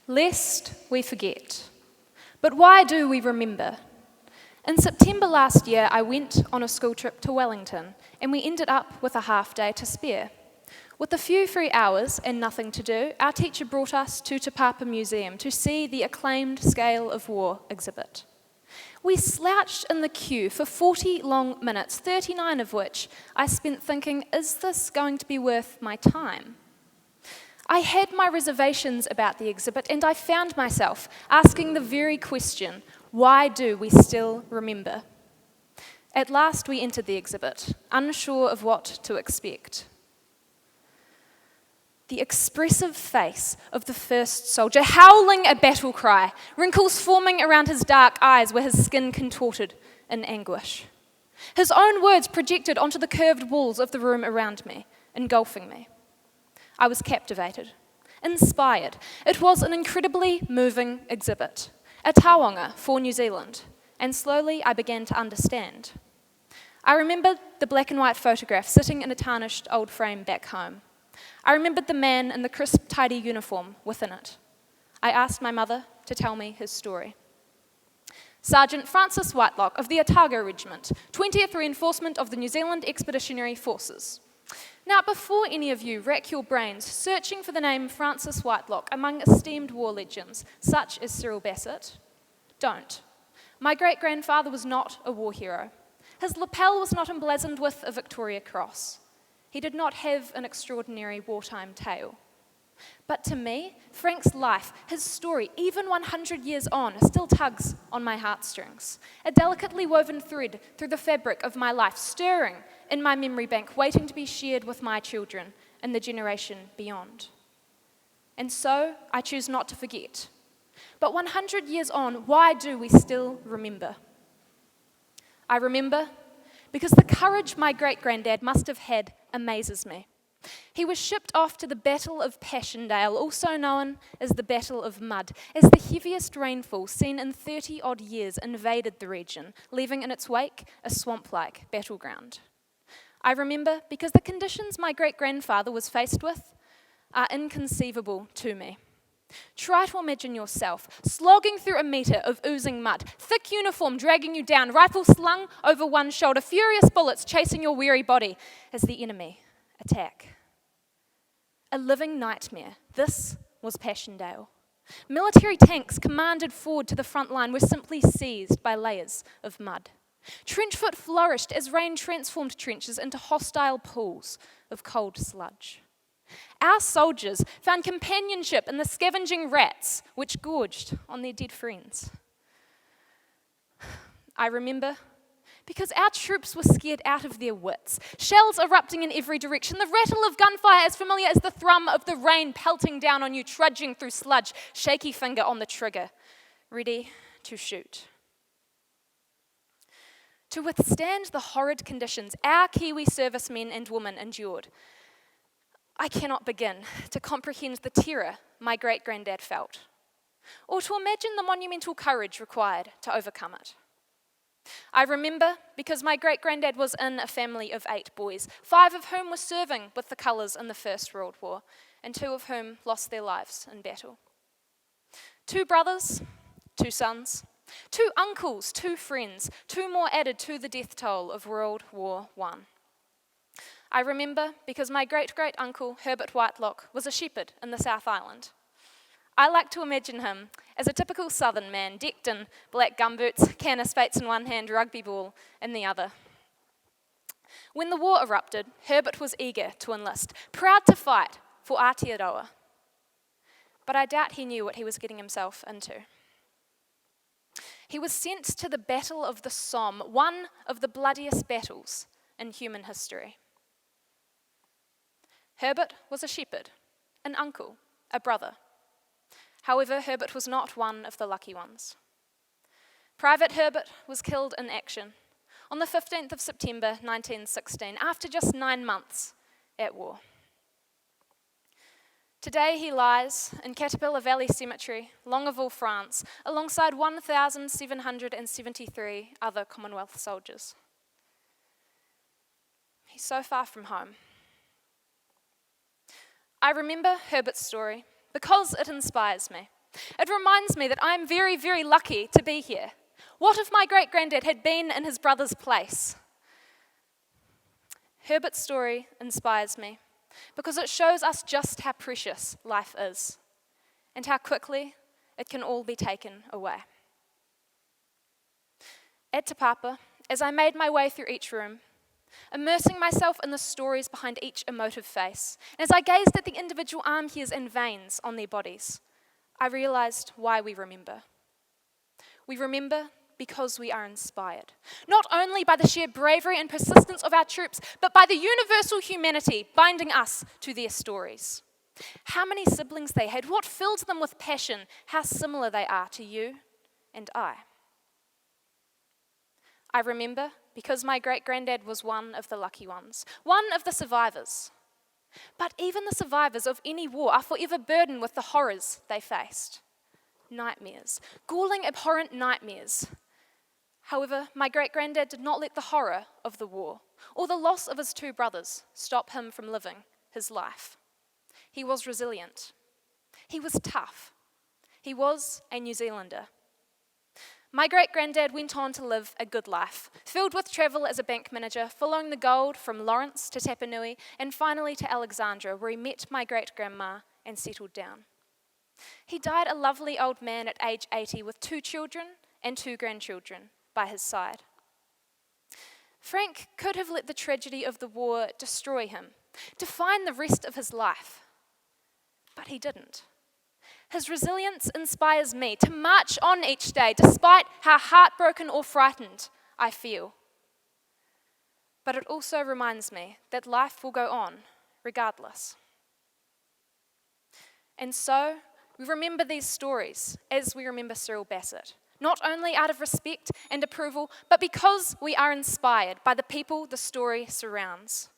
Lest we forget. But why do we remember? In September last year, I went on a school trip to Wellington, and we ended up with a half day to spare. With a few free hours and nothing to do, our teacher brought us to Te Papa Museum to see the acclaimed Scale of War exhibit. We slouched in the queue for 40 long minutes, 39 of which I spent thinking, is this going to be worth my time? I had my reservations about the exhibit, and I found myself asking the very question, why do we still remember? At last we entered the exhibit, unsure of what to expect. The expressive face of the first soldier, howling a battle cry, wrinkles forming around his dark eyes where his skin contorted in anguish. His own words projected onto the curved walls of the room around me, engulfing me. I was captivated, inspired. It was an incredibly moving exhibit, a taonga for New Zealand, and slowly I began to understand. I remembered the black and white photograph sitting in a tarnished old frame back home. I remembered the man in the crisp, tidy uniform within it. I asked my mother to tell me his story. Sergeant Francis Whitelock of the Otago Regiment, 20th Reinforcement of the New Zealand Expeditionary Forces. Now, before any of you rack your brains searching for the name Francis Whitelock among esteemed war legends, such as Cyril Bassett, don't. My great-grandfather was not a war hero. His lapel was not emblazoned with a Victoria Cross. He did not have an extraordinary wartime tale. But to me, Frank's life, his story, even 100 years on, still tugs on my heartstrings. A delicately woven thread through the fabric of my life, stirring in my memory bank, waiting to be shared with my children and the generation beyond. And so, I choose not to forget. But 100 years on, why do we still remember? I remember because the courage my great-granddad must have had amazes me. He was shipped off to the Battle of Passchendaele, also known as the Battle of Mud, as the heaviest rainfall seen in 30-odd years invaded the region, leaving in its wake a swamp-like battleground. I remember because the conditions my great-grandfather was faced with are inconceivable to me. Try to imagine yourself slogging through a metre of oozing mud, thick uniform dragging you down, rifle slung over one shoulder, furious bullets chasing your weary body as the enemy attack. A living nightmare. This was Passchendaele. Military tanks commanded forward to the front line were simply seized by layers of mud. Trench foot flourished as rain transformed trenches into hostile pools of cold sludge. Our soldiers found companionship in the scavenging rats which gorged on their dead friends. I remember because our troops were scared out of their wits, shells erupting in every direction, the rattle of gunfire as familiar as the thrum of the rain pelting down on you, trudging through sludge, shaky finger on the trigger, ready to shoot. To withstand the horrid conditions our Kiwi servicemen and women endured, I cannot begin to comprehend the terror my great-granddad felt, or to imagine the monumental courage required to overcome it. I remember because my great-granddad was in a family of 8 boys, 5 of whom were serving with the colours in the First World War, and 2 of whom lost their lives in battle. 2 brothers, 2 sons, 2 uncles, 2 friends, 2 more added to the death toll of World War I. I remember because my great-great-uncle, Herbert Whitelock, was a shepherd in the South Island. I like to imagine him as a typical southern man, decked in black gumboots, can of spates in one hand, rugby ball in the other. When the war erupted, Herbert was eager to enlist, proud to fight for Aotearoa. But I doubt he knew what he was getting himself into. He was sent to the Battle of the Somme, one of the bloodiest battles in human history. Herbert was a shepherd, an uncle, a brother. However, Herbert was not one of the lucky ones. Private Herbert was killed in action on the 15th of September 1916, after just 9 months at war. Today he lies in Caterpillar Valley Cemetery, Longaville, France, alongside 1,773 other Commonwealth soldiers. He's so far from home. I remember Herbert's story because it inspires me, It reminds me that I'm very, very lucky to be here. What if my great-granddad had been in his brother's place? Herbert's story inspires me because it shows us just how precious life is and how quickly it can all be taken away. At Te Papa, as I made my way through each room, immersing myself in the stories behind each emotive face, and as I gazed at the individual arm hairs and veins on their bodies, I realized why we remember. We remember because we are inspired, not only by the sheer bravery and persistence of our troops, but by the universal humanity binding us to their stories. How many siblings they had, what filled them with passion, how similar they are to you and I. I remember because my great-granddad was one of the lucky ones, one of the survivors. But even the survivors of any war are forever burdened with the horrors they faced. Nightmares, galling, abhorrent nightmares. However, my great-granddad did not let the horror of the war or the loss of his two brothers stop him from living his life. He was resilient. He was tough. He was a New Zealander. My great-granddad went on to live a good life, filled with travel as a bank manager, following the gold from Lawrence to Tapanui, and finally to Alexandra, where he met my great-grandma and settled down. He died a lovely old man at age 80 with 2 children and 2 grandchildren by his side. Frank could have let the tragedy of the war destroy him, define the rest of his life, but he didn't. His resilience inspires me to march on each day despite how heartbroken or frightened I feel. But it also reminds me that life will go on regardless. And so we remember these stories as we remember Cyril Bassett, not only out of respect and approval, but because we are inspired by the people the story surrounds.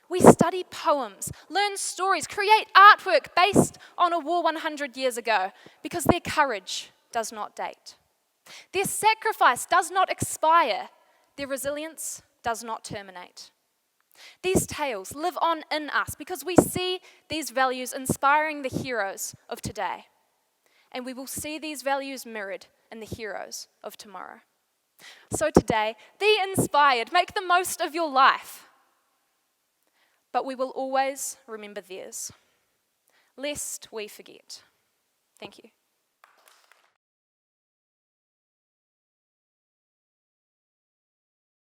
We study poems, learn stories, create artwork based on a war 100 years ago because their courage does not date. Their sacrifice does not expire. Their resilience does not terminate. These tales live on in us because we see these values inspiring the heroes of today. And we will see these values mirrored in the heroes of tomorrow. So today, be inspired, make the most of your life. But we will always remember theirs, lest we forget. Thank you.